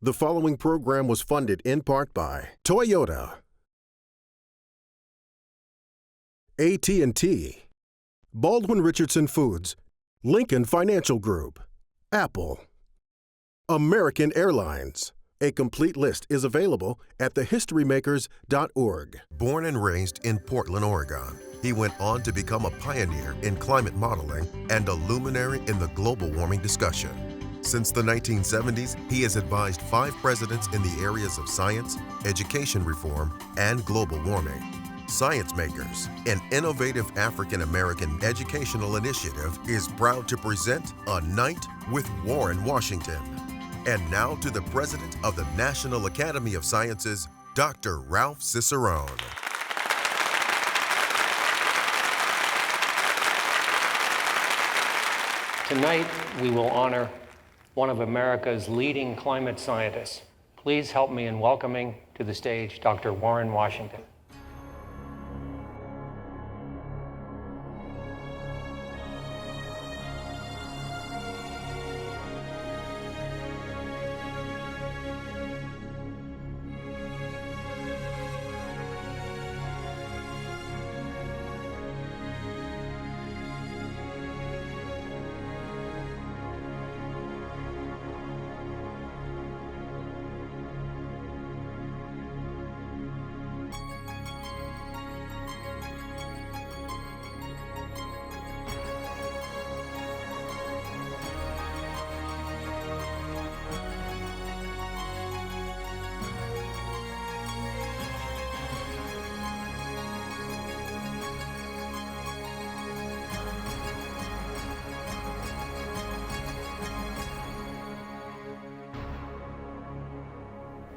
The following program was funded in part by Toyota, AT&T, Baldwin Richardson Foods, Lincoln Financial Group, Apple, American Airlines. A complete list is available at thehistorymakers.org. Born and raised in Portland, Oregon, he went on to become a pioneer in climate modeling and a luminary in the global warming discussion. Since the 1970s, he has advised 5 presidents in the areas of science, education reform, and global warming. ScienceMakers, an innovative African-American educational initiative, is proud to present A Night with Warren Washington. And now to the President of the National Academy of Sciences, Dr. Ralph Cicerone. Tonight, we will honor one of America's leading climate scientists. Please help me in welcoming to the stage Dr. Warren Washington.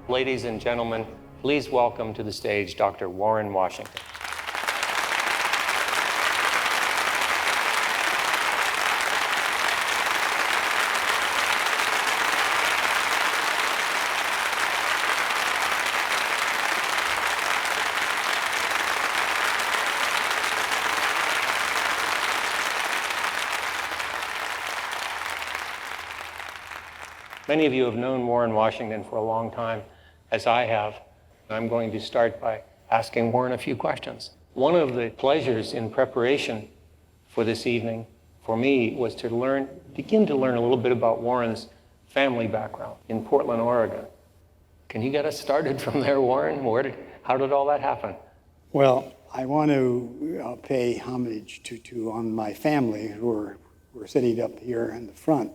Ladies and gentlemen, please welcome to the stage Dr. Warren Washington. Many of you have known Warren Washington for a long time, as I have. I'm going to start by asking Warren a few questions. One of the pleasures in preparation for this evening for me was to begin to learn a little bit about Warren's family background in Portland, Oregon. Can you get us started from there, Warren? How did all that happen? Well, I want to pay homage to my family who are sitting up here in the front.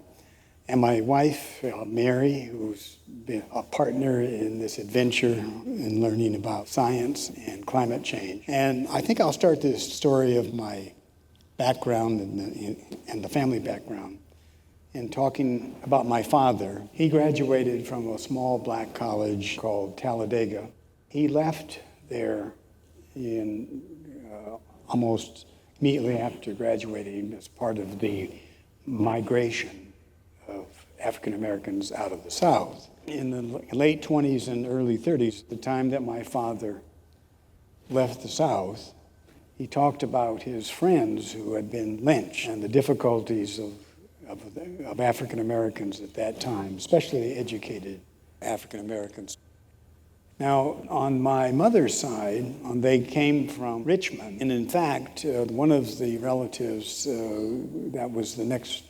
And my wife, Mary, who's been a partner in this adventure in learning about science and climate change. And I think I'll start this story of my background and the family background in talking about my father. He graduated from a small black college called Talladega. He left there in almost immediately after graduating as part of the migration of African Americans out of the South. In the late 20s and early 30s, the time that my father left the South, he talked about his friends who had been lynched and the difficulties of African Americans at that time, especially educated African Americans. Now, on my mother's side, they came from Richmond. And in fact, one of the relatives that was the next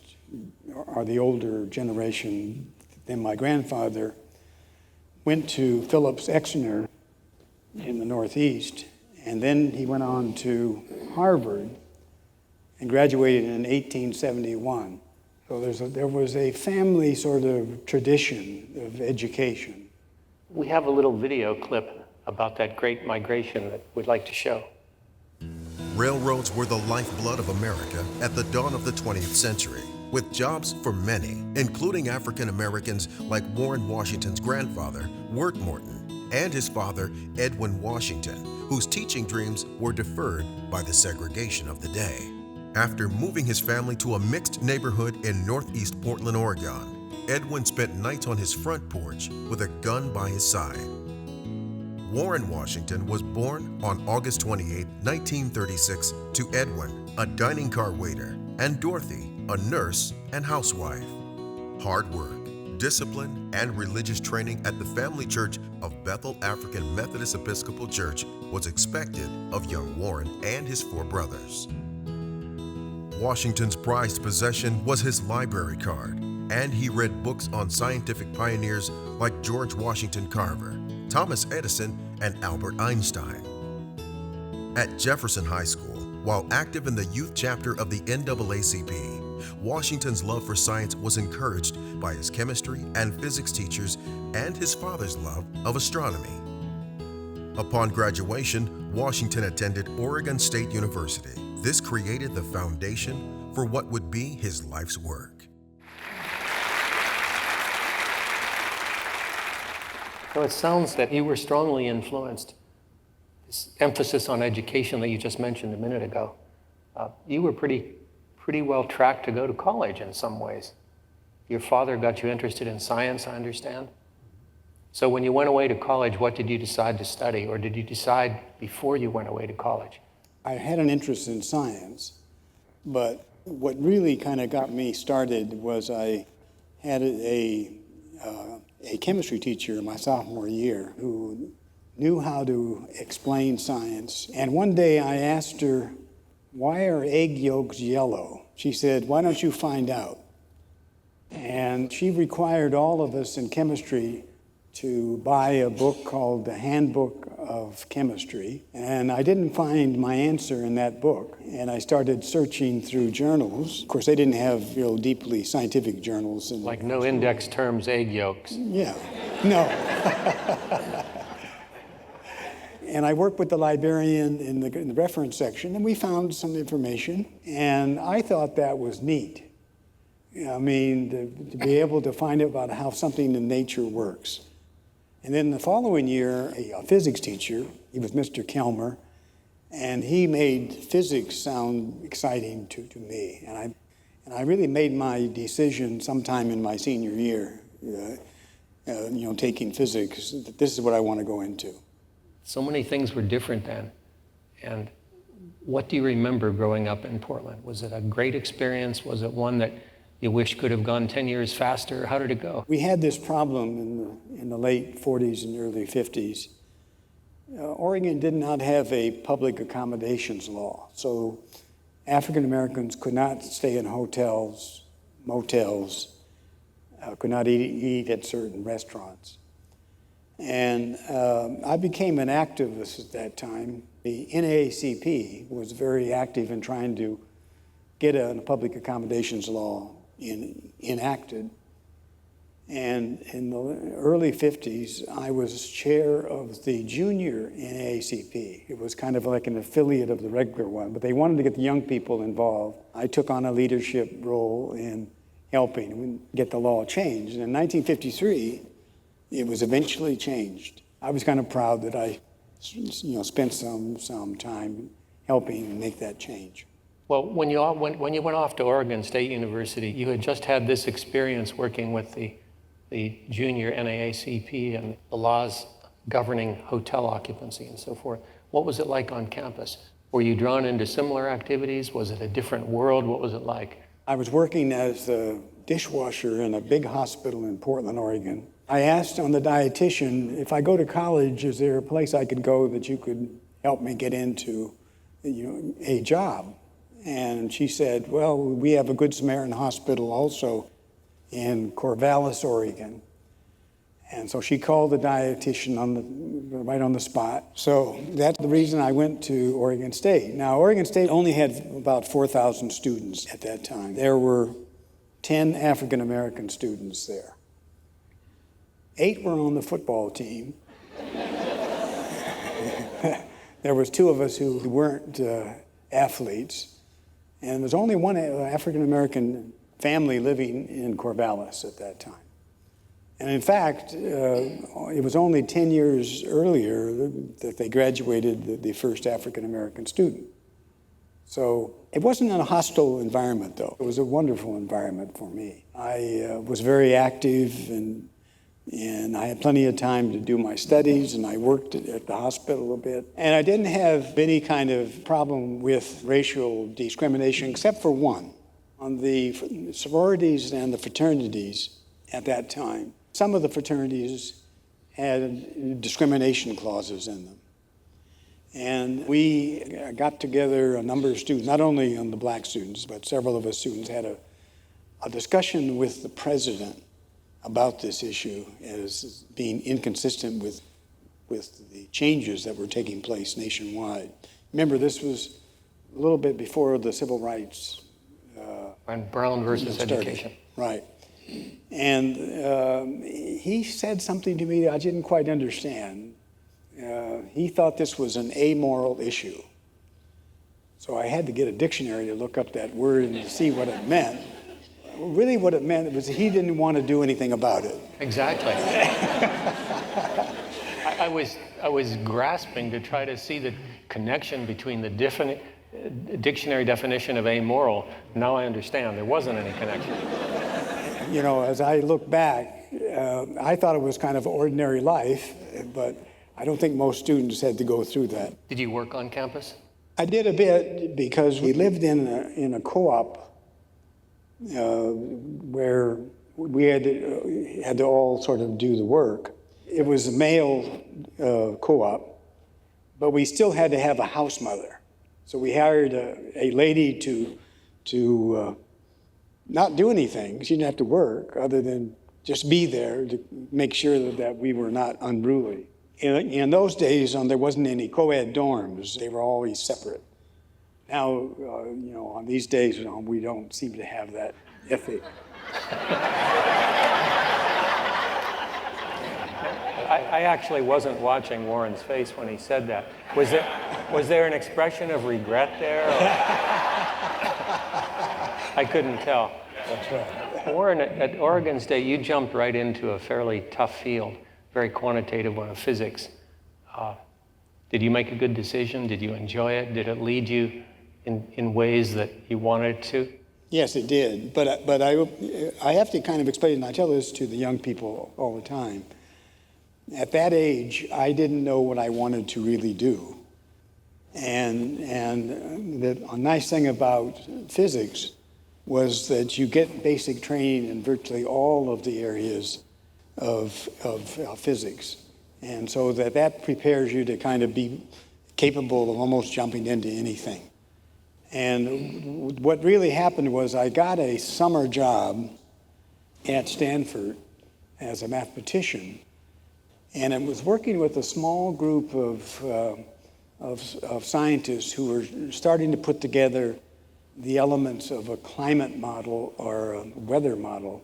or the older generation than my grandfather went to Phillips Exeter in the Northeast, and then he went on to Harvard and graduated in 1871. So there was a family sort of tradition of education. We have a little video clip about that great migration that we'd like to show. Railroads were the lifeblood of America at the dawn of the 20th century, with jobs for many, including African Americans like Warren Washington's grandfather, Wirt Morton, and his father, Edwin Washington, whose teaching dreams were deferred by the segregation of the day. After moving his family to a mixed neighborhood in northeast Portland, Oregon, Edwin spent nights on his front porch with a gun by his side. Warren Washington was born on August 28, 1936, to Edwin, a dining car waiter, and Dorothy, a nurse and housewife. Hard work, discipline, and religious training at the family church of Bethel African Methodist Episcopal Church was expected of young Warren and his 4 brothers. Washington's prized possession was his library card, and he read books on scientific pioneers like George Washington Carver, Thomas Edison, and Albert Einstein. At Jefferson High School, while active in the youth chapter of the NAACP, Washington's love for science was encouraged by his chemistry and physics teachers and his father's love of astronomy. Upon graduation, Washington attended Oregon State University. This created the foundation for what would be his life's work. So it sounds that you were strongly influenced. This emphasis on education that you just mentioned a minute ago, you were pretty well tracked to go to college in some ways. Your father got you interested in science, I understand. So when you went away to college, what did you decide to study, or did you decide before you went away to college? I had an interest in science, but what really kind of got me started was I had a chemistry teacher in my sophomore year who knew how to explain science. And one day I asked her, "Why are egg yolks yellow?" She said, "Why don't you find out?" And she required all of us in chemistry to buy a book called The Handbook of Chemistry. And I didn't find my answer in that book. And I started searching through journals. Of course, they didn't have real deeply scientific journals. Like no index terms, egg yolks. Yeah, no. And I worked with the librarian in the reference section, and we found some information. And I thought that was neat. I mean, to be able to find out about how something in nature works. And then the following year, a physics teacher, he was Mr. Kelmer, and he made physics sound exciting to me. And I really made my decision sometime in my senior year, taking physics, that this is what I want to go into. So many things were different then. And what do you remember growing up in Portland? Was it a great experience? Was it one that you wish could have gone 10 years faster? How did it go? We had this problem in the late 40s and early 50s. Oregon did not have a public accommodations law, so African Americans could not stay in hotels, motels, could not eat at certain restaurants. And I became an activist at that time. The NAACP was very active in trying to get a public accommodations law enacted. And in the early 50s, I was chair of the junior NAACP. It was kind of like an affiliate of the regular one, but they wanted to get the young people involved. I took on a leadership role in helping get the law changed. And in 1953, it was eventually changed. I was kind of proud that I spent some time helping make that change. Well, when you went off to Oregon State University, you had just had this experience working with the junior NAACP and the laws governing hotel occupancy and so forth. What was it like on campus? Were you drawn into similar activities? Was it a different world? What was it like? I was working as a dishwasher in a big hospital in Portland, Oregon. I asked on the dietitian, if I go to college, is there a place I could go that you could help me get into a job? And she said, well, we have a Good Samaritan hospital also in Corvallis, Oregon. And so she called the dietitian right on the spot. So that's the reason I went to Oregon State. Now, Oregon State only had about 4,000 students at that time. There were 10 African American students there. 8 were on the football team. There was 2 of us who weren't athletes. And there was only one African American family living in Corvallis at that time. And in fact, it was only 10 years earlier that they graduated the first African American student. So it wasn't a hostile environment, though. It was a wonderful environment for me. I was very active, and I had plenty of time to do my studies, and I worked at the hospital a bit. And I didn't have any kind of problem with racial discrimination, except for one. On the sororities and the fraternities, at that time. Some of the fraternities had discrimination clauses in them. And we got together, a number of students, not only on the black students, but several of us students had a discussion with the president about this issue as being inconsistent with the changes that were taking place nationwide. Remember, this was a little bit before the civil rights. And Brown versus education. Right. And he said something to me that I didn't quite understand. He thought this was an amoral issue. So I had to get a dictionary to look up that word and to see what it meant. Really what it meant was he didn't want to do anything about it. Exactly. I was grasping to try to see the connection between the dictionary definition of amoral. Now I understand there wasn't any connection. You know, as I look back, I thought it was kind of ordinary life, but I don't think most students had to go through that. Did you work on campus? I did a bit because we lived in a co-op where we had to all sort of do the work. It was a male co-op, but we still had to have a house mother. So we hired a lady to not do anything. She didn't have to work other than just be there to make sure that we were not unruly. In those days, there wasn't any co-ed dorms. They were always separate. Now, you know, on these days, we don't seem to have that ethic. I actually wasn't watching Warren's face when he said that. Was there an expression of regret there? I couldn't tell. That's right. Warren, at Oregon State, you jumped right into a fairly tough field, very quantitative one of physics. Did you make a good decision? Did you enjoy it? Did it lead you in ways that you wanted it to? Yes, it did. But I have to kind of explain, and I tell this to the young people all the time. At that age, I didn't know what I wanted to really do. And the nice thing about physics was that you get basic training in virtually all of the areas of physics. And so that prepares you to kind of be capable of almost jumping into anything. And what really happened was I got a summer job at Stanford as a mathematician. And it was working with a small group of scientists who were starting to put together the elements of a climate model or a weather model.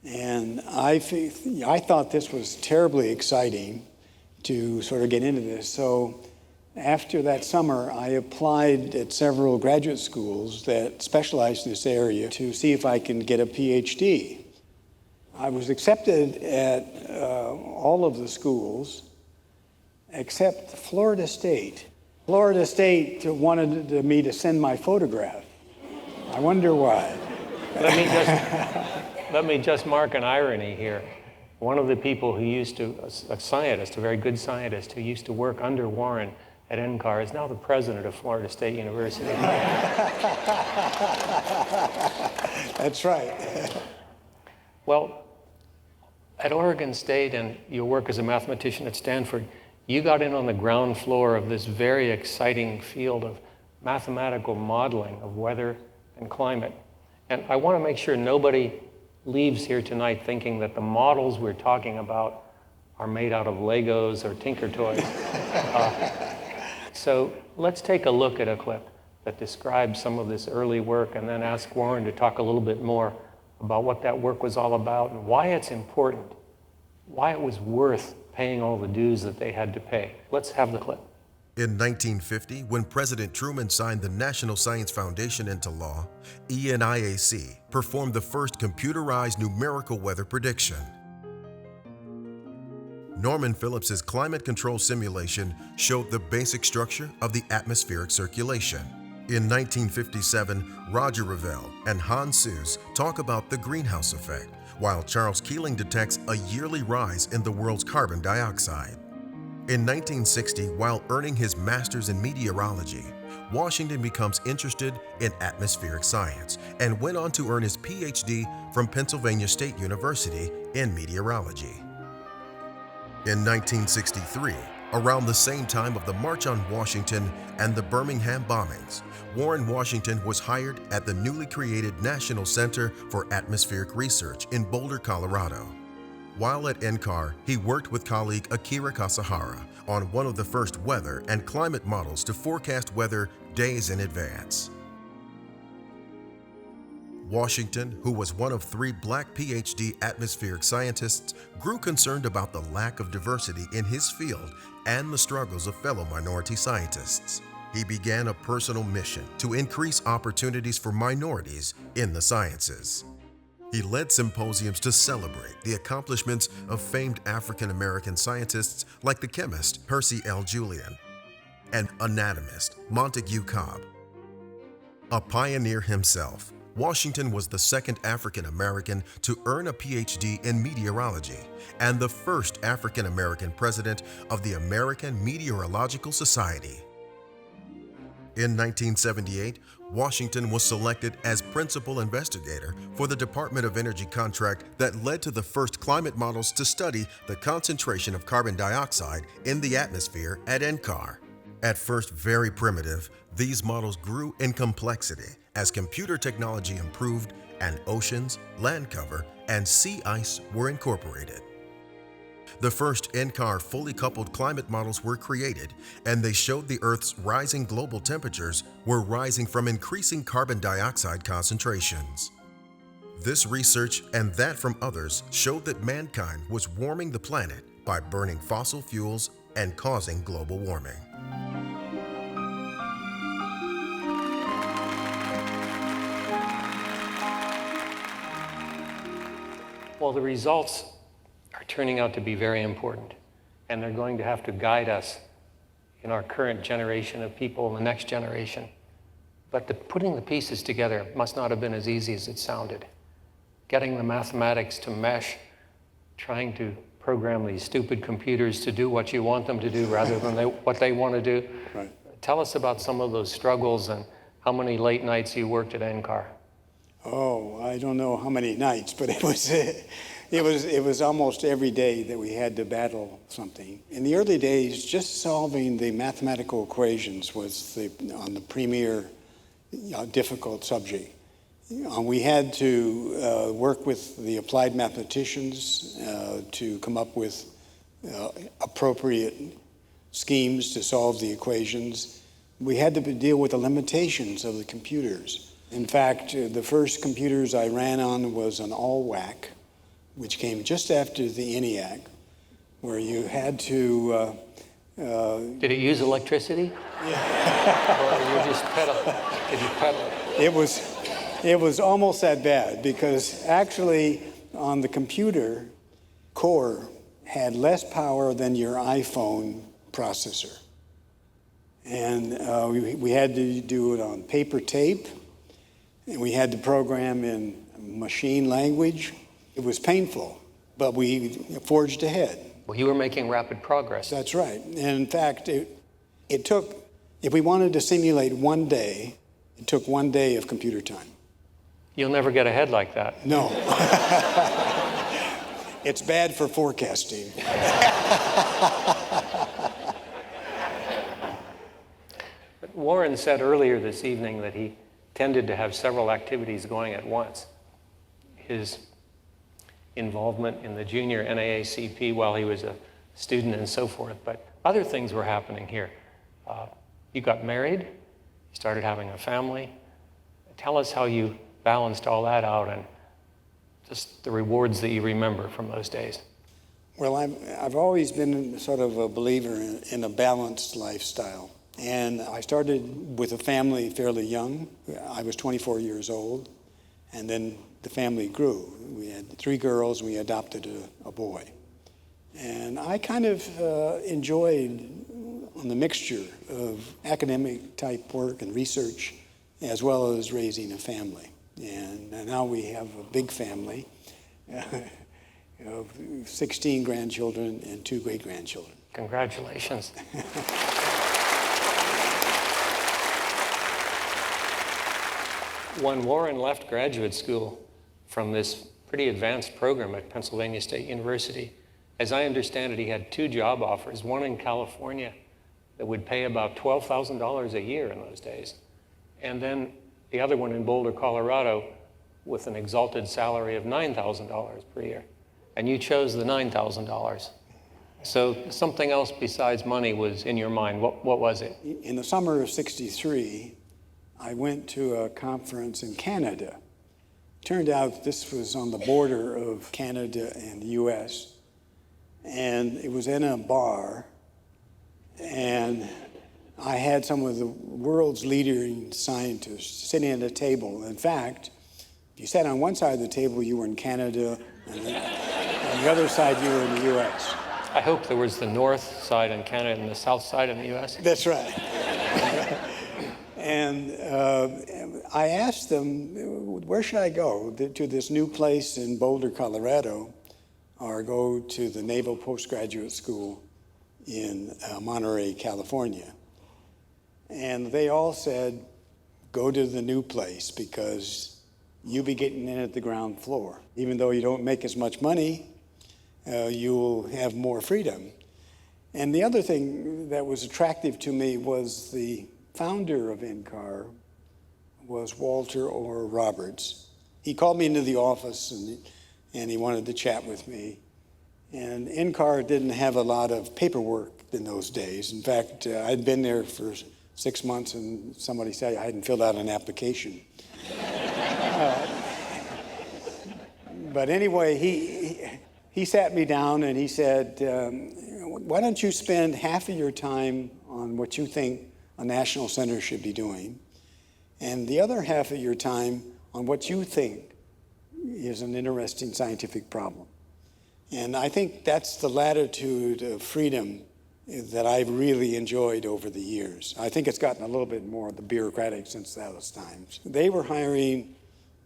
And I thought this was terribly exciting to sort of get into this. So after that summer, I applied at several graduate schools that specialized in this area to see if I can get a PhD. I was accepted at all of the schools except Florida State. Florida State wanted me to send my photograph. I wonder why. Let me just mark an irony here. One of the people who used to, a scientist, a very good scientist, who used to work under Warren at NCAR is now the president of Florida State University. That's right. Well, at Oregon State and your work as a mathematician at Stanford, you got in on the ground floor of this very exciting field of mathematical modeling of weather and climate. And I want to make sure nobody leaves here tonight thinking that the models we're talking about are made out of Legos or Tinker Toys. So let's take a look at a clip that describes some of this early work and then ask Warren to talk a little bit more about what that work was all about and why it's important, why it was worth paying all the dues that they had to pay. Let's have the clip. In 1950, when President Truman signed the National Science Foundation into law, ENIAC performed the first computerized numerical weather prediction. Norman Phillips's climate control simulation showed the basic structure of the atmospheric circulation. In 1957, Roger Revelle and Hans Suess talk about the greenhouse effect, while Charles Keeling detects a yearly rise in the world's carbon dioxide. In 1960, while earning his master's in meteorology, Washington becomes interested in atmospheric science and went on to earn his PhD from Pennsylvania State University in meteorology. In 1963, around the same time of the March on Washington and the Birmingham bombings, Warren Washington was hired at the newly created National Center for Atmospheric Research in Boulder, Colorado. While at NCAR, he worked with colleague Akira Kasahara on one of the first weather and climate models to forecast weather days in advance. Washington, who was one of 3 black PhD atmospheric scientists, grew concerned about the lack of diversity in his field and the struggles of fellow minority scientists. He began a personal mission to increase opportunities for minorities in the sciences. He led symposiums to celebrate the accomplishments of famed African-American scientists like the chemist Percy L. Julian and anatomist Montague Cobb. A pioneer himself, Washington was the second African-American to earn a PhD in meteorology and the first African-American president of the American Meteorological Society. In 1978, Washington was selected as principal investigator for the Department of Energy contract that led to the first climate models to study the concentration of carbon dioxide in the atmosphere at NCAR. At first very primitive, these models grew in complexity as computer technology improved and oceans, land cover, and sea ice were incorporated. The first NCAR fully coupled climate models were created, and they showed the Earth's rising global temperatures were rising from increasing carbon dioxide concentrations. This research and that from others showed that mankind was warming the planet by burning fossil fuels and causing global warming. Well, the results are turning out to be very important, and they're going to have to guide us in our current generation of people and the next generation. But putting the pieces together must not have been as easy as it sounded. Getting the mathematics to mesh, trying to program these stupid computers to do what you want them to do rather than what they want to do. Right. Tell us about some of those struggles and how many late nights you worked at NCAR. Oh, I don't know how many nights, but it was almost every day that we had to battle something. In the early days, just solving the mathematical equations was the premier difficult subject. We had to work with the applied mathematicians to come up with appropriate schemes to solve the equations. We had to deal with the limitations of the computers. In fact, the first computers I ran on was an all-whack, which came just after the ENIAC, where you had to... Did it use electricity? Yeah. Or you just did you pedal? It was almost that bad, because actually on the computer, core had less power than your iPhone processor. And we had to do it on paper tape, and we had to program in machine language. It was painful, but we forged ahead. Well, you were making rapid progress. That's right. And in fact, it took, if we wanted to simulate one day, it took 1 day of computer time. You'll never get ahead like that. No. It's bad for forecasting. But Warren said earlier this evening that he tended to have several activities going at once. His involvement in the junior NAACP while he was a student and so forth, but other things were happening here. You got married, you started having a family. Tell us how you balanced all that out and just the rewards that you remember from those days. Well, I've always been sort of a believer in a balanced lifestyle. And I started with a family fairly young. I was 24 years old, and then the family grew. We had 3 girls, and we adopted a boy. And I kind of enjoyed the mixture of academic type work and research, as well as raising a family. And now we have a big family of 16 grandchildren and 2 great-grandchildren. Congratulations. When Warren left graduate school from this pretty advanced program at Pennsylvania State University, as I understand it, he had 2 job offers, one in California that would pay about $12,000 a year in those days, and then the other one in Boulder, Colorado, with an exalted salary of $9,000 per year. And you chose the $9,000. So something else besides money was in your mind. What was it? In the summer of '63, I went to a conference in Canada. Turned out this was on the border of Canada and the US. And it was in a bar. And I had some of the world's leading scientists sitting at a table. In fact, if you sat on one side of the table, you were in Canada, and on the other side, you were in the US. I hope there was the north side in Canada and the south side in the US. That's right. And I asked them, where should I go? To this new place in Boulder, Colorado, or go to the Naval Postgraduate School in Monterey, California? And they all said, go to the new place because you'll be getting in at the ground floor. Even though you don't make as much money, you'll have more freedom. And the other thing that was attractive to me was the founder of NCAR was Walter Orr Roberts. He called me into the office and he wanted to chat with me. And NCAR didn't have a lot of paperwork in those days. In fact, I'd been there for 6 months and somebody said I hadn't filled out an application. But anyway, he sat me down and he said, why don't you spend half of your time on what you think a national center should be doing, and the other half of your time on what you think is an interesting scientific problem. And I think that's the latitude of freedom that I've really enjoyed over the years. I think it's gotten a little bit more bureaucratic since those times. They were hiring,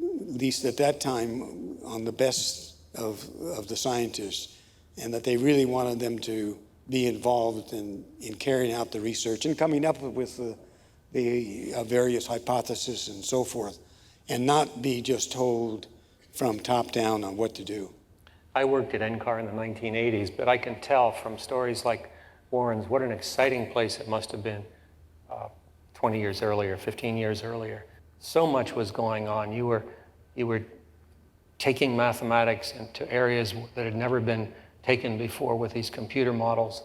at least at that time, on the best of the scientists, and that they really wanted them to be involved in carrying out the research and coming up with the various hypotheses and so forth, and not be just told from top down on what to do. I worked at NCAR in the 1980s, but I can tell from stories like Warren's what an exciting place it must have been 20 years earlier, 15 years earlier. So much was going on. You were taking mathematics into areas that had never been taken before with these computer models.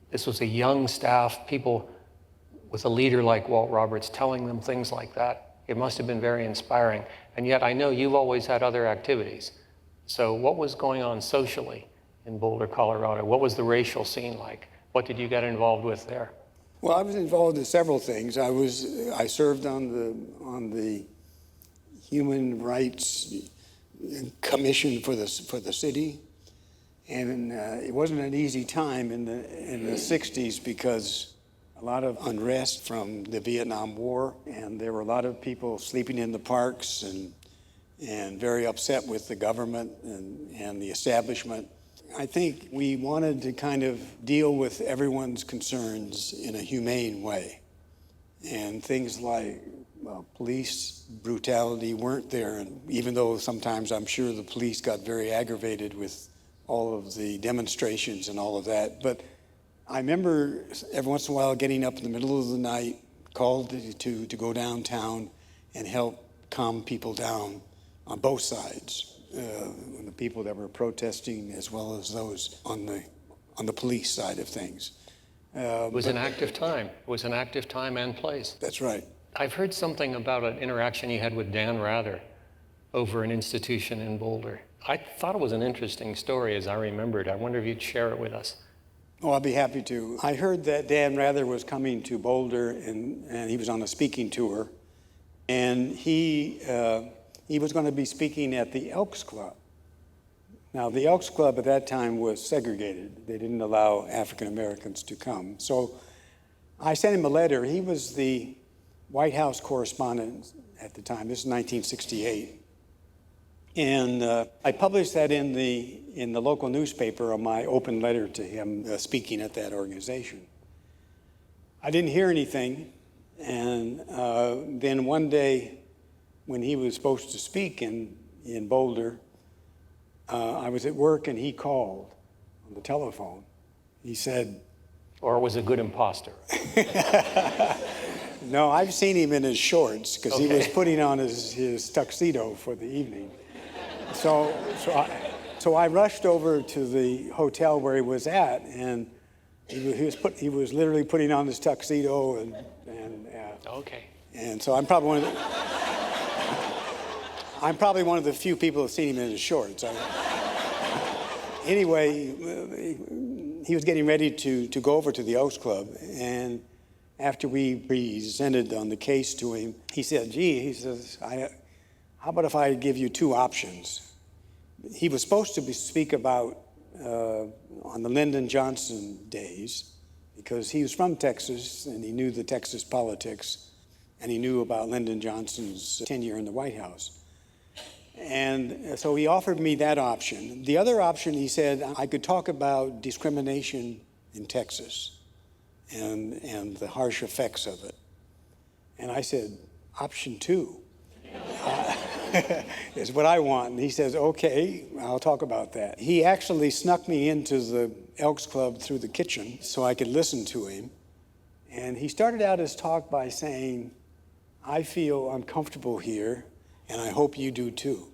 This was a young staff, people with a leader like Walt Roberts telling them things like that. It must have been very inspiring. And yet I know you've always had other activities. So what was going on socially in Boulder, Colorado? What was the racial scene like? What did you get involved with there? Well, I was involved in several things. I served on the Human Rights Commission for the city. And it wasn't an easy time in the 60s because a lot of unrest from the Vietnam War, and there were a lot of people sleeping in the parks and very upset with the government and the establishment. I think we wanted to kind of deal with everyone's concerns in a humane way. And things like police brutality weren't there, and even though sometimes I'm sure the police got very aggravated with all of the demonstrations and all of that. But I remember every once in a while getting up in the middle of the night, called to go downtown and help calm people down on both sides, the people that were protesting as well as those on the police side of things. It was an active time. It was an active time and place. That's right. I've heard something about an interaction you had with Dan Rather over an institution in Boulder. I thought it was an interesting story as I remembered. I wonder if you'd share it with us. Oh, I'll be happy to. I heard that Dan Rather was coming to Boulder and he was on a speaking tour. And he was going to be speaking at the Elks Club. Now, the Elks Club at that time was segregated. They didn't allow African Americans to come. So I sent him a letter. He was the White House correspondent at the time. This is 1968. And I published that in the local newspaper on my open letter to him speaking at that organization. I didn't hear anything. And then one day when he was supposed to speak in Boulder, I was at work and he called on the telephone. He said, Or was a good imposter? no, I've seen him in his shorts because he was Okay. putting on his tuxedo for the evening. So I rushed over to the hotel where he was at, and he was literally putting on his tuxedo Okay. and so I'm probably one of the few people who've seen him in his shorts. Anyway, he was getting ready to go over to the Elks Club, and after we presented on the case to him, he said, he says, how about if I give you two options? He was supposed to speak about on the Lyndon Johnson days, because he was from Texas and he knew the Texas politics, and he knew about Lyndon Johnson's tenure in the White House. And so he offered me that option. The other option, he said, I could talk about discrimination in Texas and the harsh effects of it. And I said, option two is what I want. And he says, okay, I'll talk about that. He actually snuck me into the Elks Club through the kitchen so I could listen to him. And he started out his talk by saying, I feel uncomfortable here, and I hope you do too.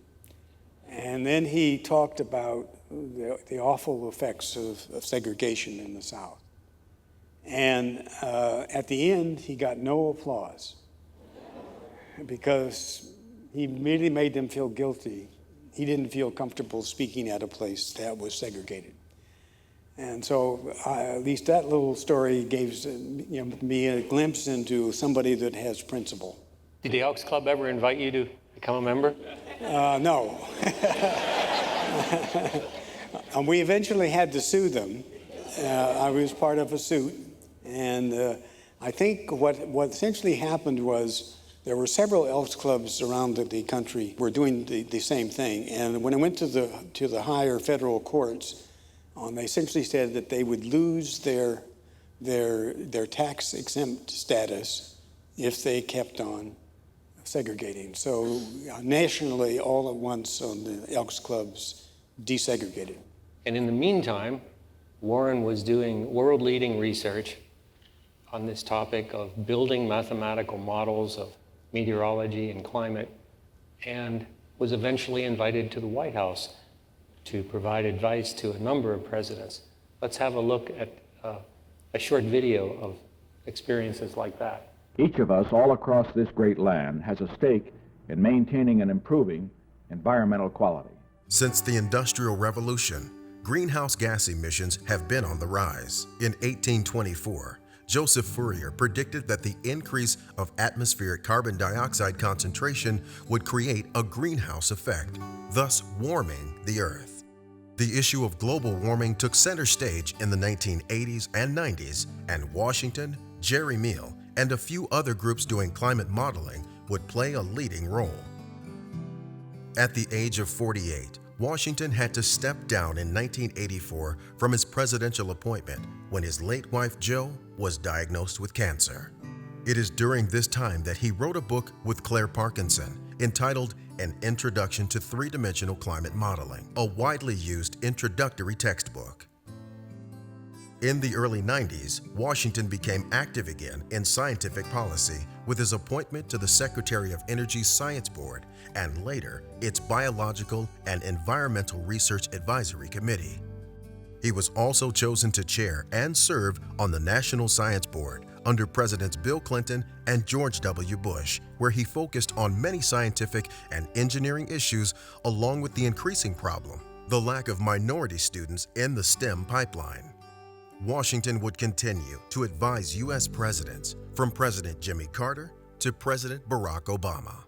And then he talked about the awful effects of segregation in the South. And at the end, he got no applause because he immediately made them feel guilty. He didn't feel comfortable speaking at a place that was segregated. And so at least that little story gave me a glimpse into somebody that has principle. Did the Elks Club ever invite you to become a member? No. We eventually had to sue them. I was part of a suit. And I think what essentially happened was there were several Elks Clubs around the country were doing the same thing. And when it went to the higher federal courts, they essentially said that they would lose their tax-exempt status if they kept on segregating. So nationally, all at once, the Elks Clubs desegregated. And in the meantime, Warren was doing world-leading research on this topic of building mathematical models of meteorology and climate, and was eventually invited to the White House to provide advice to a number of presidents. Let's have a look at a short video of experiences like that. Each of us all across this great land has a stake in maintaining and improving environmental quality. Since the Industrial Revolution, greenhouse gas emissions have been on the rise. In 1824, Joseph Fourier predicted that the increase of atmospheric carbon dioxide concentration would create a greenhouse effect, thus warming the Earth. The issue of global warming took center stage in the 1980s and 90s, and Washington, Jerry Meal, and a few other groups doing climate modeling would play a leading role. At the age of 48, Washington had to step down in 1984 from his presidential appointment when his late wife Jo was diagnosed with cancer. It is during this time that he wrote a book with Claire Parkinson entitled An Introduction to Three-Dimensional Climate Modeling, a widely used introductory textbook. In the early 90s, Washington became active again in scientific policy with his appointment to the Secretary of Energy's Science Board and later its Biological and Environmental Research Advisory Committee. He was also chosen to chair and serve on the National Science Board under Presidents Bill Clinton and George W. Bush, where he focused on many scientific and engineering issues along with the increasing problem, the lack of minority students in the STEM pipeline. Washington would continue to advise U.S. presidents, from President Jimmy Carter to President Barack Obama.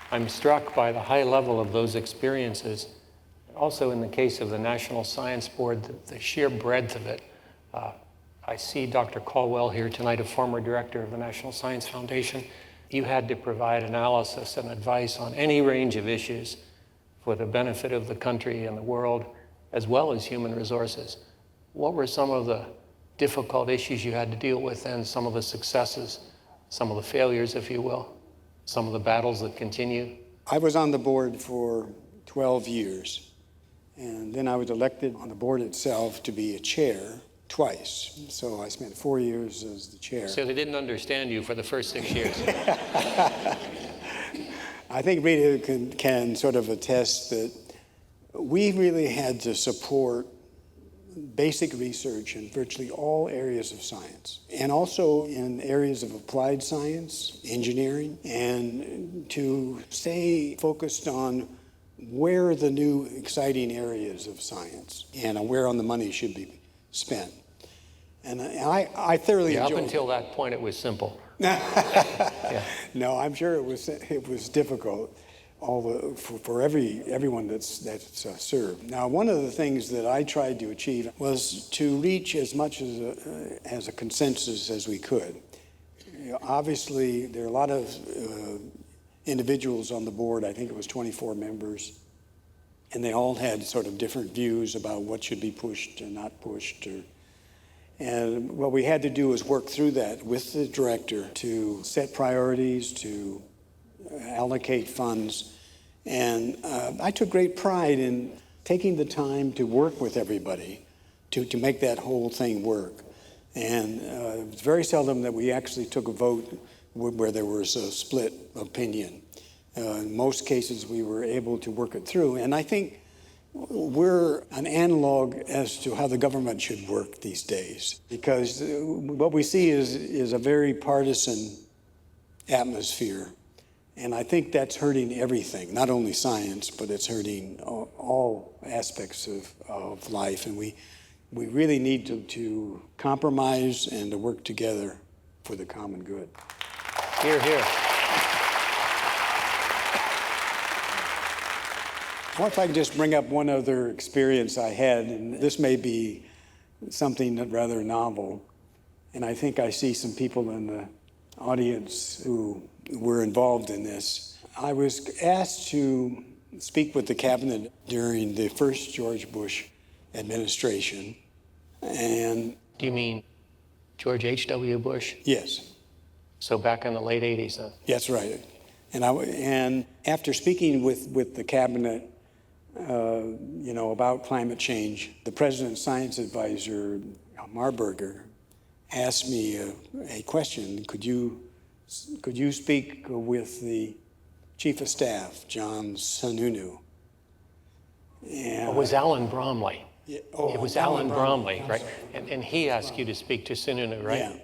I'm struck by the high level of those experiences. Also in the case of the National Science Board, the sheer breadth of it. I see Dr. Caldwell here tonight, a former director of the National Science Foundation. You had to provide analysis and advice on any range of issues for the benefit of the country and the world, as well as human resources. What were some of the difficult issues you had to deal with and some of the successes, some of the failures, if you will, some of the battles that continue? I was on the board for 12 years, and then I was elected on the board itself to be a chair twice. So I spent 4 years as the chair. So they didn't understand you for the first 6 years. I think Rita can sort of attest that we really had to support basic research in virtually all areas of science, and also in areas of applied science, engineering, and to stay focused on where are the new exciting areas of science and where on the money should be spent. And I thoroughly enjoyed Up until that point, it was simple. Yeah. No, I'm sure it was difficult. For everyone that's served. Now, one of the things that I tried to achieve was to reach as much as a consensus as we could. Obviously, there are a lot of individuals on the board. I think it was 24 members, and they all had sort of different views about what should be pushed and not pushed. And what we had to do was work through that with the director to set priorities, to allocate funds. And I took great pride in taking the time to work with everybody to make that whole thing work. And it's very seldom that we actually took a vote where there was a split opinion. In most cases, we were able to work it through. And I think we're an analog as to how the government should work these days, because what we see is a very partisan atmosphere. And I think that's hurting everything, not only science, but it's hurting all aspects of life. And we really need to compromise and to work together for the common good. Hear, hear. I wonder if I can just bring up one other experience I had, and this may be something that rather novel. And I think I see some people in the audience who were involved in this. I was asked to speak with the cabinet during the first George Bush administration. And do you mean George H.W. Bush? Yes. So back in the late 80s, huh? That's right. And after speaking with the cabinet, about climate change, the president's science advisor, Marburger, asked me a question. Could you speak with the chief of staff, John Sununu? And it was Alan Bromley. Yeah, it was Alan Bromley, right? And he asked you to speak to Sununu, right? Yeah.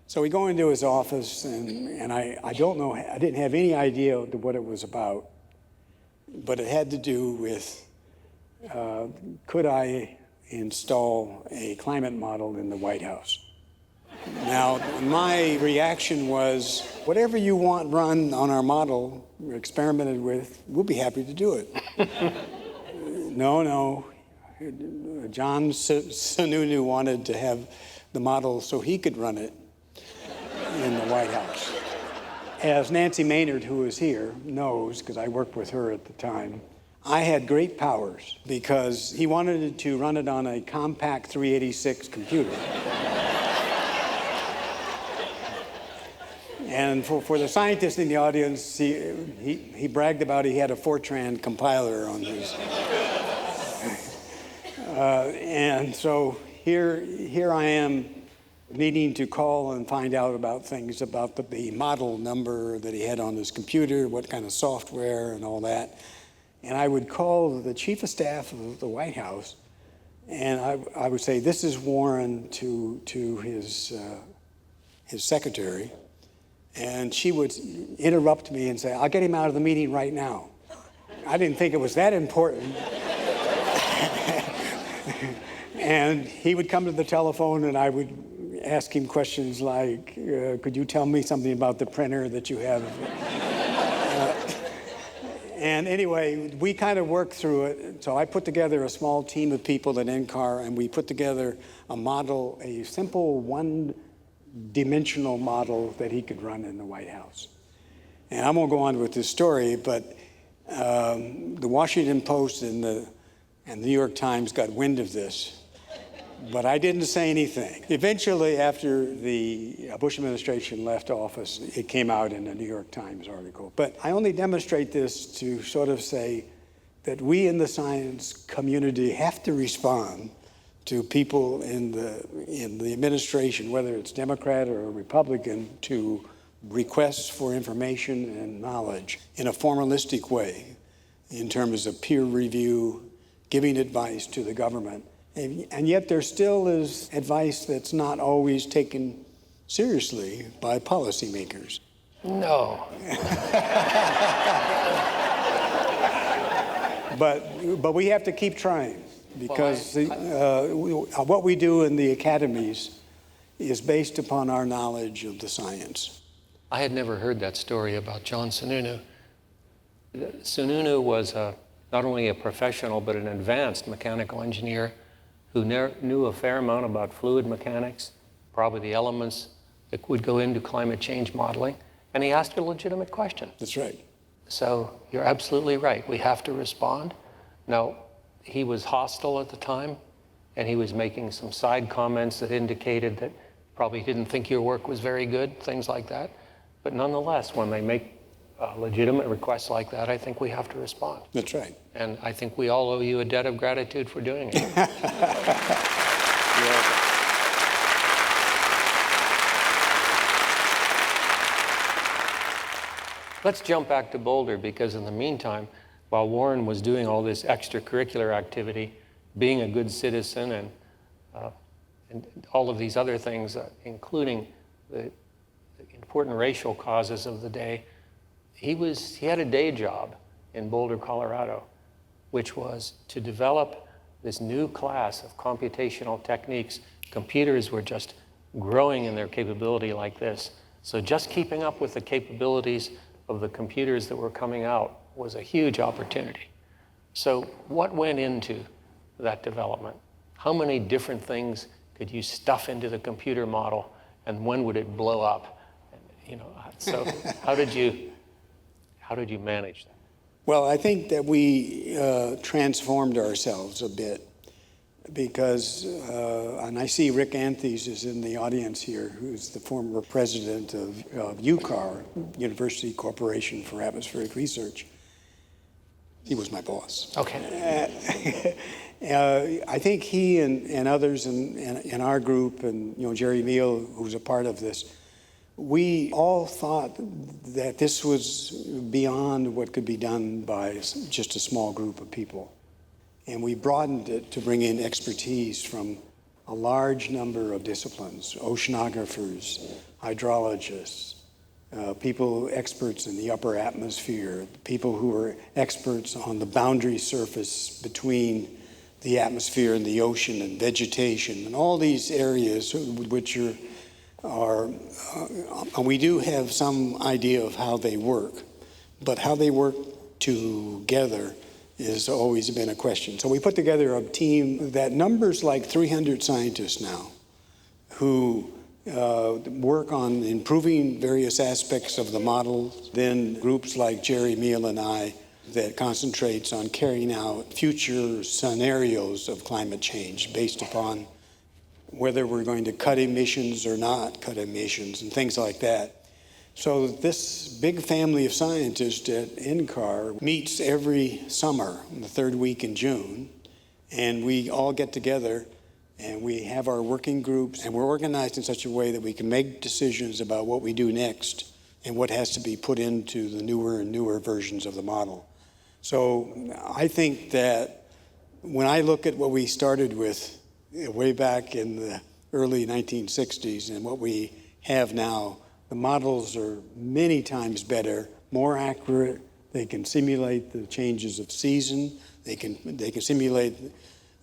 So we go into his office, and I don't know, I didn't have any idea what it was about, but it had to do with could I install a climate model in the White House? Now, my reaction was, whatever you want run on our model, experimented with, we'll be happy to do it. No. John Sununu wanted to have the model so he could run it in the White House. As Nancy Maynard, who is here, knows, because I worked with her at the time, I had great powers because he wanted to run it on a compact 386 computer. And for the scientists in the audience, he bragged about he had a Fortran compiler on his. And so here I am needing to call and find out about things about the model number that he had on his computer, what kind of software and all that. And I would call the chief of staff of the White House, and I would say, this is Warren, to his secretary. And she would interrupt me and say, I'll get him out of the meeting right now. I didn't think it was that important. And he would come to the telephone, and I would ask him questions like, could you tell me something about the printer that you have? And anyway, we kind of worked through it. So I put together a small team of people at NCAR, and we put together a model, a simple one-dimensional model that he could run in the White House. And I won't go on with this story, but the Washington Post and the And the New York Times got wind of this, but I didn't say anything. Eventually, after the Bush administration left office, it came out in a New York Times article. But I only demonstrate this to sort of say that we in the science community have to respond to people in the administration, whether it's Democrat or Republican, to requests for information and knowledge in a formalistic way in terms of peer review, giving advice to the government. And yet there still is advice that's not always taken seriously by policymakers. No. But we have to keep trying, because what we do in the academies is based upon our knowledge of the science. I had never heard that story about John Sununu. Sununu was not only a professional, but an advanced mechanical engineer who knew a fair amount about fluid mechanics, probably the elements that would go into climate change modeling, and he asked a legitimate question. That's right. So you're absolutely right. We have to respond. Now, he was hostile at the time, and he was making some side comments that indicated that probably didn't think your work was very good, things like that. But nonetheless, when they make legitimate requests like that, I think we have to respond. That's right. And I think we all owe you a debt of gratitude for doing it. Let's jump back to Boulder, because in the meantime, while Warren was doing all this extracurricular activity, being a good citizen and all of these other things, including the important racial causes of the day, he had a day job in Boulder, Colorado, which was to develop this new class of computational techniques. Computers were just growing in their capability like this. So just keeping up with the capabilities of the computers that were coming out was a huge opportunity. So what went into that development? How many different things could you stuff into the computer model, and when would it blow up? And, so how did you manage that? Well, I think that we transformed ourselves a bit, because, and I see Rick Anthes is in the audience here, who's the former president of UCAR, University Corporation for Atmospheric Research. He was my boss. Okay. I think he and others in our group, and Jerry Neal, who's a part of this, we all thought that this was beyond what could be done by just a small group of people. And we broadened it to bring in expertise from a large number of disciplines: oceanographers, hydrologists, people experts in the upper atmosphere, people who are experts on the boundary surface between the atmosphere and the ocean and vegetation, and all these areas which we do have some idea of how they work, but how they work together has always been a question. So we put together a team that numbers like 300 scientists now, who work on improving various aspects of the model. Then groups like Jerry Neal and I that concentrates on carrying out future scenarios of climate change based upon whether we're going to cut emissions or not cut emissions and things like that. So this big family of scientists at NCAR meets every summer, the third week in June, and we all get together and we have our working groups, and we're organized in such a way that we can make decisions about what we do next and what has to be put into the newer and newer versions of the model. So I think that when I look at what we started with way back in the early 1960s and what we have now, the models are many times better, more accurate. They can simulate the changes of season. They can simulate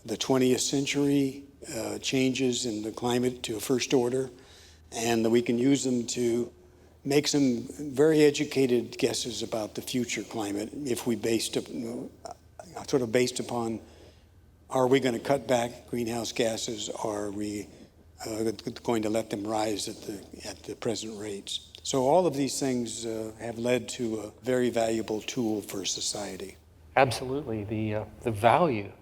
the 20th century changes in the climate to a first order, and we can use them to make some very educated guesses about the future climate if we based upon, are we going to cut back greenhouse gases, or are we going to let them rise at the present rates? So all of these things have led to a very valuable tool for society. Absolutely. The value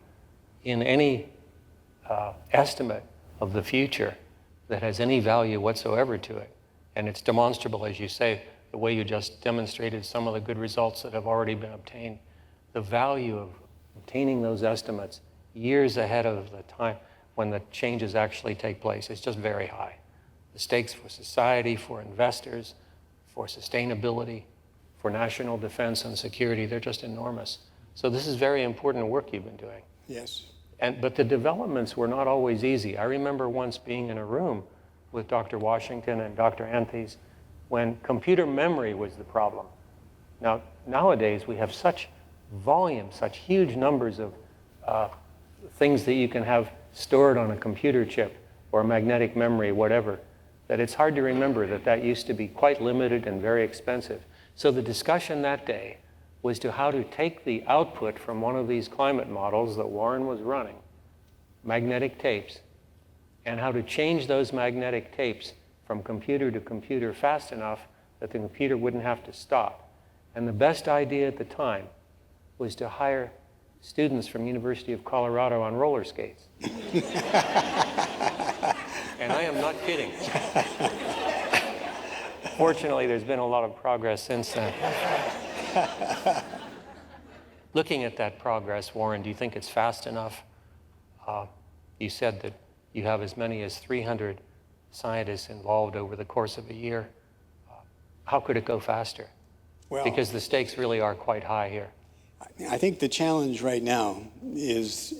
in any estimate of the future that has any value whatsoever to it. And it's demonstrable, as you say, the way you just demonstrated some of the good results that have already been obtained. The value of obtaining those estimates years ahead of the time when the changes actually take place is just very high. The stakes for society, for investors, for sustainability, for national defense and security, they're just enormous. So this is very important work you've been doing. Yes. But the developments were not always easy. I remember once being in a room with Dr. Washington and Dr. Anthes when computer memory was the problem. Now, nowadays we have such volume, such huge numbers of things that you can have stored on a computer chip or a magnetic memory, whatever, that it's hard to remember that used to be quite limited and very expensive. So the discussion that day was to how to take the output from one of these climate models that Warren was running, magnetic tapes, and how to change those magnetic tapes from computer to computer fast enough that the computer wouldn't have to stop. And the best idea at the time was to hire students from University of Colorado on roller skates. And I am not kidding. Fortunately, there's been a lot of progress since then. Looking at that progress, Warren, do you think it's fast enough? You said that you have as many as 300 scientists involved over the course of a year. How could it go faster? Well, because the stakes really are quite high here. I think the challenge right now is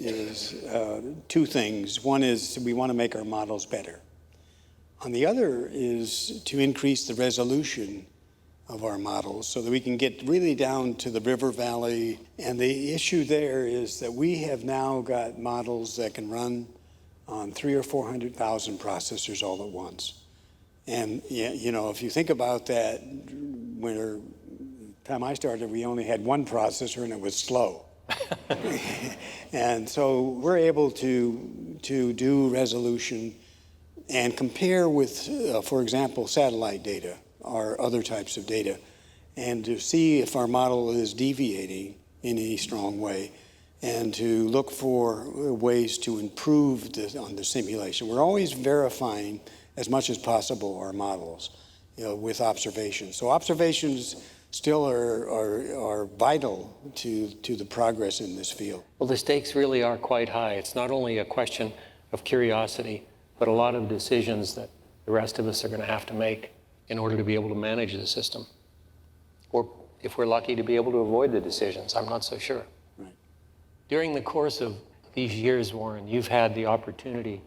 two things. One is we want to make our models better. On the other is to increase the resolution of our models so that we can get really down to the river valley. And the issue there is that we have now got models that can run on 300,000 or 400,000 processors all at once. And you know, if you think about that, when the time I started, we only had one processor and it was slow. And so we're able to do resolution and compare with, for example, satellite data or other types of data, and to see if our model is deviating in any strong way, and to look for ways to improve on the simulation. We're always verifying as much as possible our models, you know, with observations. So observations still are vital to the progress in this field. Well, the stakes really are quite high. It's not only a question of curiosity, but a lot of decisions that the rest of us are going to have to make in order to be able to manage the system. Or if we're lucky to be able to avoid the decisions, I'm not so sure. Right. During the course of these years, Warren, you've had the opportunity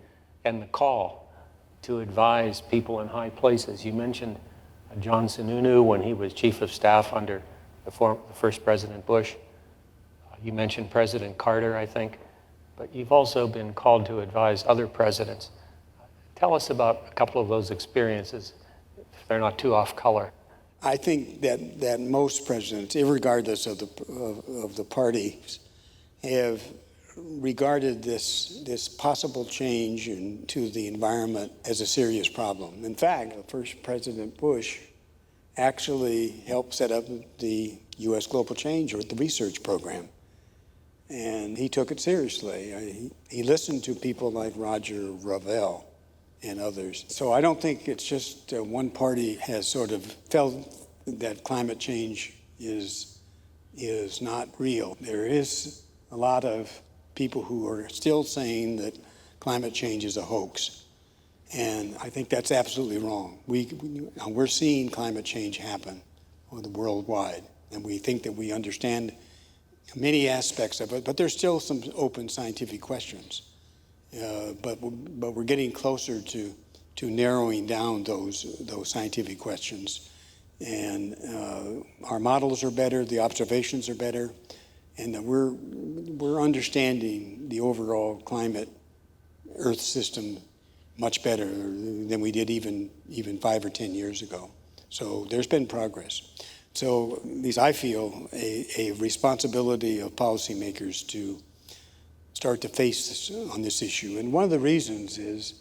and the call to advise people in high places. You mentioned John Sununu when he was chief of staff under the first President Bush. You mentioned President Carter, I think, but you've also been called to advise other presidents. Tell us about a couple of those experiences, if they're not too off color. I think that most presidents, irregardless of the parties, have regarded this possible change to the environment as a serious problem. In fact, the first President Bush actually helped set up the U.S. Global Change, or the research program. And he took it seriously. He listened to people like Roger Revelle and others. So I don't think it's just one party has sort of felt that climate change is not real. There is a lot of people who are still saying that climate change is a hoax. And I think that's absolutely wrong. We're seeing climate change happen worldwide, and we think that we understand many aspects of it, but there's still some open scientific questions. But we're getting closer to narrowing down those scientific questions. And our models are better, the observations are better, and that we're understanding the overall climate Earth system much better than we did even 5 or 10 years ago. So there's been progress. So at least I feel a responsibility of policymakers to start to face on this issue. And one of the reasons is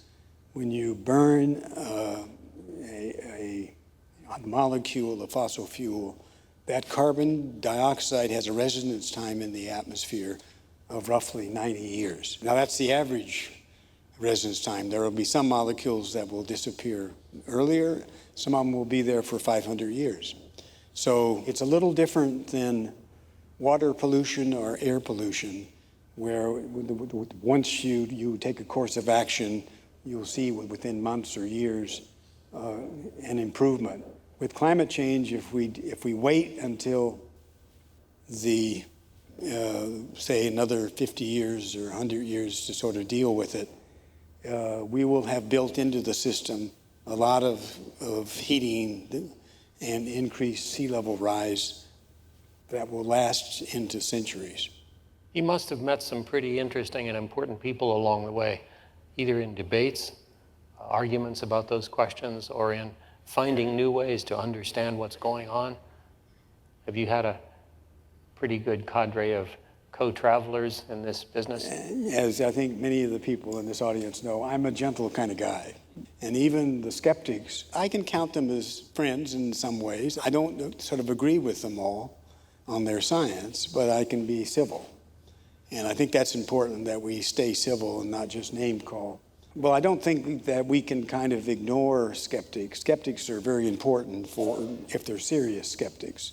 when you burn a molecule of fossil fuel, that carbon dioxide has a residence time in the atmosphere of roughly 90 years. Now that's the average residence time. There will be some molecules that will disappear earlier. Some of them will be there for 500 years. So it's a little different than water pollution or air pollution, where once you take a course of action, you'll see within months or years an improvement. With climate change, if we wait until the say another 50 years or 100 years to sort of deal with it, we will have built into the system a lot of heating and increased sea level rise that will last into centuries. You must have met some pretty interesting and important people along the way, either in debates, arguments about those questions, or in finding new ways to understand what's going on. Have you had a pretty good cadre of co-travelers in this business? As I think many of the people in this audience know, I'm a gentle kind of guy. And even the skeptics, I can count them as friends in some ways. I don't sort of agree with them all on their science, but I can be civil. And I think that's important, that we stay civil and not just name call. Well, I don't think that we can kind of ignore skeptics. Skeptics are very important if they're serious skeptics.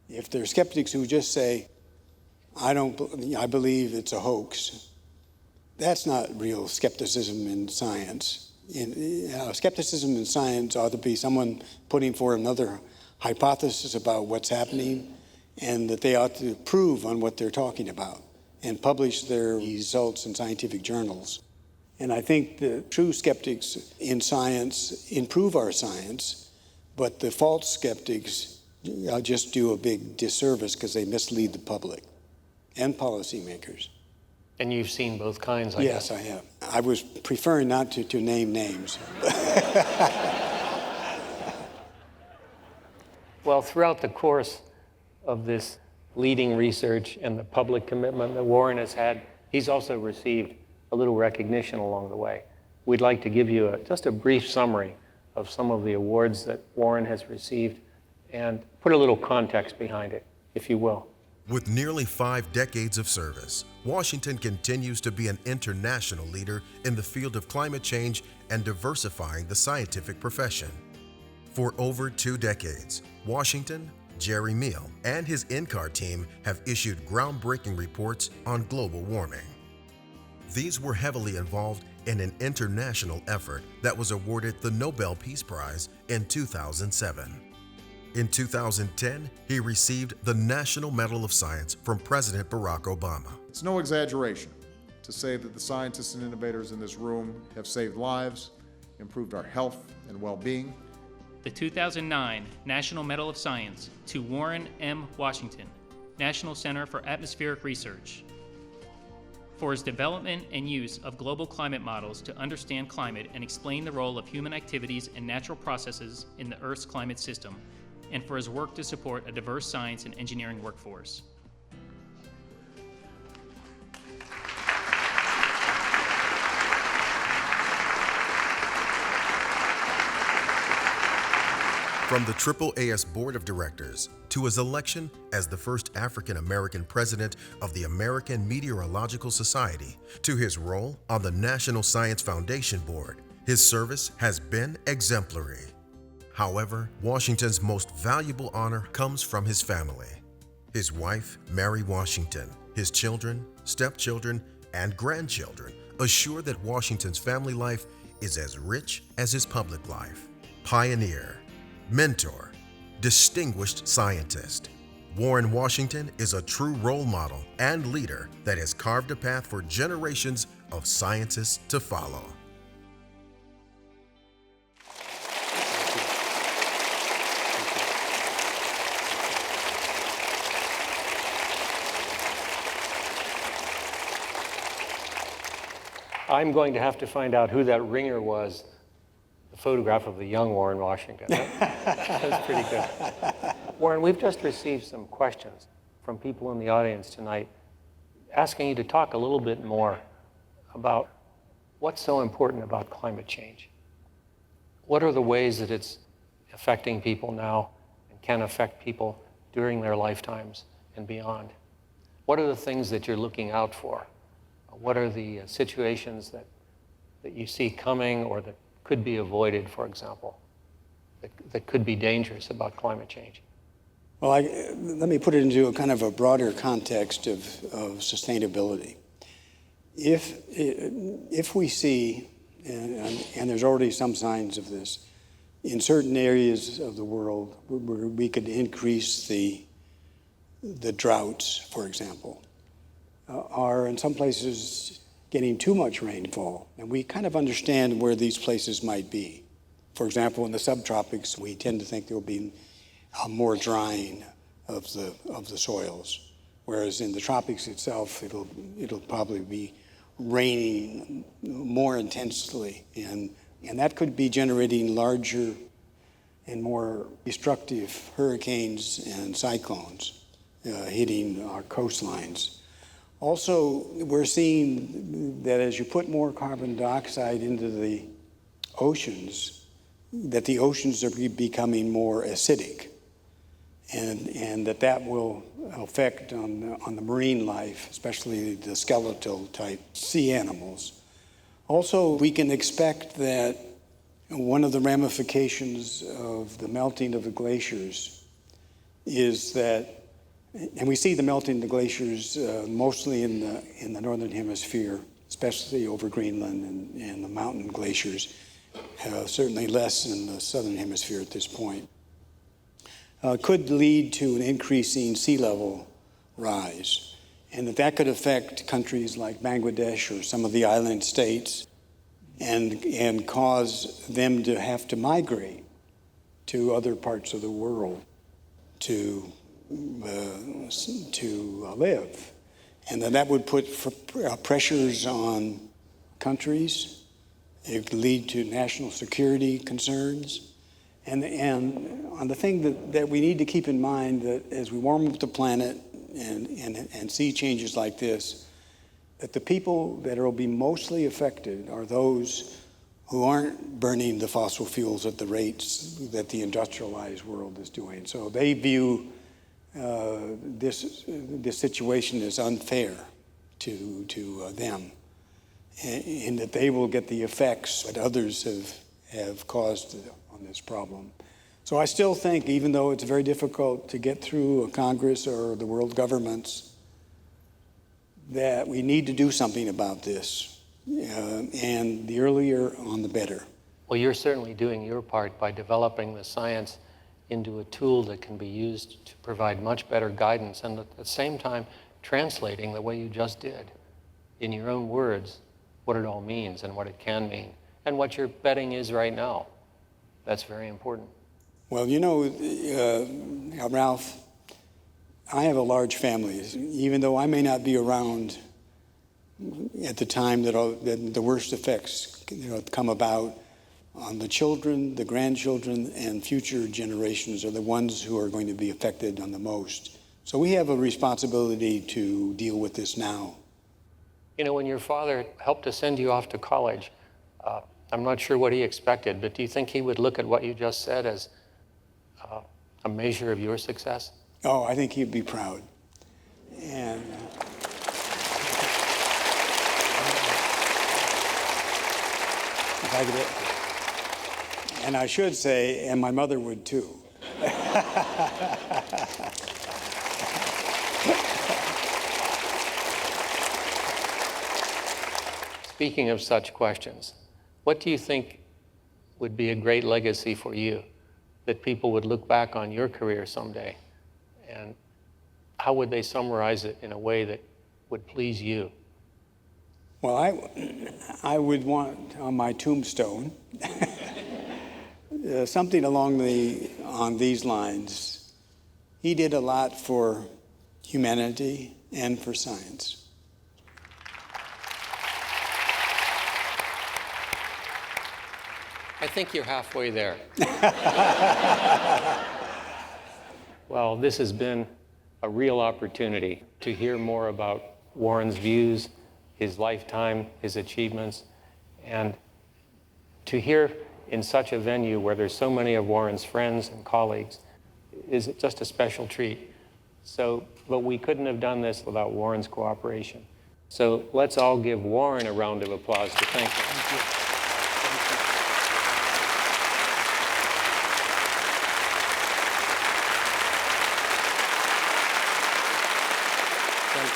If they're skeptics who just say, I believe it's a hoax, that's not real skepticism in science. Skepticism in science ought to be someone putting forward another hypothesis about what's happening, and that they ought to prove on what they're talking about and publish their results in scientific journals. And I think the true skeptics in science improve our science, but the false skeptics just do a big disservice because they mislead the public and policymakers. And you've seen both kinds, I guess. Yes, I have. I was preferring not to name names. Well, throughout the course of this leading research and the public commitment that Warren has had, he's also received a little recognition along the way. We'd like to give you just a brief summary of some of the awards that Warren has received and put a little context behind it, if you will. With nearly 5 decades of service, Washington continues to be an international leader in the field of climate change and diversifying the scientific profession. For over 2 decades, Washington, Jerry Meal, and his NCAR team have issued groundbreaking reports on global warming. These were heavily involved in an international effort that was awarded the Nobel Peace Prize in 2007. In 2010, he received the National Medal of Science from President Barack Obama. It's no exaggeration to say that the scientists and innovators in this room have saved lives, improved our health and well-being. The 2009 National Medal of Science to Warren M. Washington, National Center for Atmospheric Research, for his development and use of global climate models to understand climate and explain the role of human activities and natural processes in the Earth's climate system, and for his work to support a diverse science and engineering workforce. From the AAAS Board of Directors to his election as the first African-American president of the American Meteorological Society to his role on the National Science Foundation Board, his service has been exemplary. However, Washington's most valuable honor comes from his family. His wife, Mary Washington, his children, stepchildren, and grandchildren assure that Washington's family life is as rich as his public life. Pioneer, mentor, distinguished scientist, Warren Washington is a true role model and leader that has carved a path for generations of scientists to follow. I'm going to have to find out who that ringer was, the photograph of the young Warren Washington. That was pretty good. Warren, we've just received some questions from people in the audience tonight asking you to talk a little bit more about what's so important about climate change. What are the ways that it's affecting people now and can affect people during their lifetimes and beyond? What are the things that you're looking out for? What are the situations that you see coming or that could be avoided, for example, that could be dangerous about climate change? Well, let me put it into a kind of a broader context of sustainability. If we see, and there's already some signs of this, in certain areas of the world where we could increase the droughts, for example, are in some places getting too much rainfall. And we kind of understand where these places might be. For example, in the subtropics, we tend to think there will be more drying of the soils, whereas in the tropics itself, it'll probably be raining more intensely, and that could be generating larger and more destructive hurricanes and cyclones hitting our coastlines. Also, we're seeing that as you put more carbon dioxide into the oceans, that the oceans are becoming more acidic, and that will affect on the marine life, especially the skeletal type sea animals. Also, we can expect that one of the ramifications of the melting of the glaciers is that, and we see the melting of the glaciers mostly in the northern hemisphere, especially over Greenland and the mountain glaciers, certainly less in the southern hemisphere at this point, could lead to an increasing sea level rise, and that could affect countries like Bangladesh or some of the island states and cause them to have to migrate to other parts of the world to live. And that would put pressures on countries. It could lead to national security concerns. And on the thing that we need to keep in mind, that as we warm up the planet and see changes like this, that the people that will be mostly affected are those who aren't burning the fossil fuels at the rates that the industrialized world is doing. So they view this situation as unfair to them, and that they will get the effects that others have caused on this problem. So I still think, even though it's very difficult to get through a Congress or the world governments, that we need to do something about this, and the earlier on the better. Well, you're certainly doing your part by developing the science into a tool that can be used to provide much better guidance, and at the same time translating the way you just did in your own words what it all means and what it can mean and what your betting is right now. That's very important. Well, you know, Ralph, I have a large family. Even though I may not be around at the time that the worst effects come about, on the children, the grandchildren, and future generations are the ones who are going to be affected on the most. So we have a responsibility to deal with this now. You know, when your father helped to send you off to college, I'm not sure what he expected, but do you think he would look at what you just said as a measure of your success? Oh, I think he'd be proud. And if I could, and I should say, and my mother would too. Speaking of such questions, what do you think would be a great legacy for you that people would look back on your career someday? And how would they summarize it in a way that would please you? Well, I would want on my tombstone something on these lines. He did a lot for humanity and for science. I think you're halfway there. Well, this has been a real opportunity to hear more about Warren's views, his lifetime, his achievements, and to hear in such a venue where there's so many of Warren's friends and colleagues is just a special treat. But we couldn't have done this without Warren's cooperation. So let's all give Warren a round of applause to thank him. Thank you. Thank you.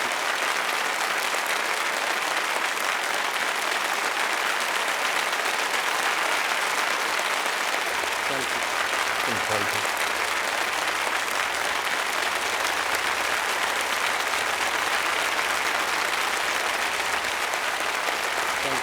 Thank you. Thank you.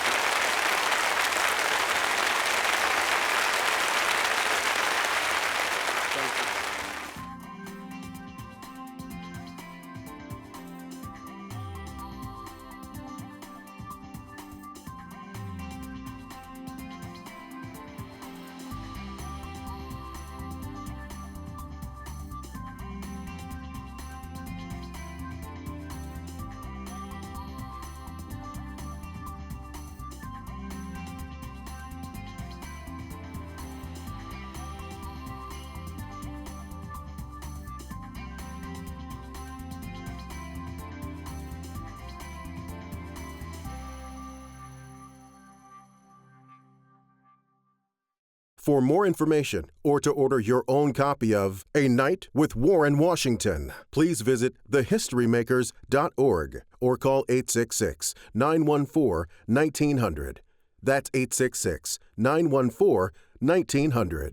For more information or to order your own copy of A Night with Warren Washington, please visit thehistorymakers.org or call 866-914-1900. That's 866-914-1900.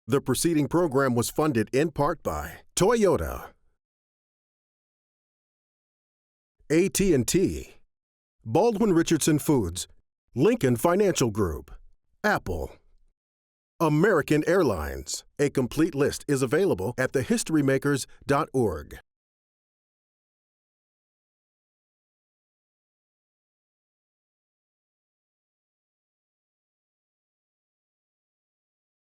The preceding program was funded in part by Toyota, AT&T, Baldwin Richardson Foods, Lincoln Financial Group, Apple, American Airlines. A complete list is available at thehistorymakers.org.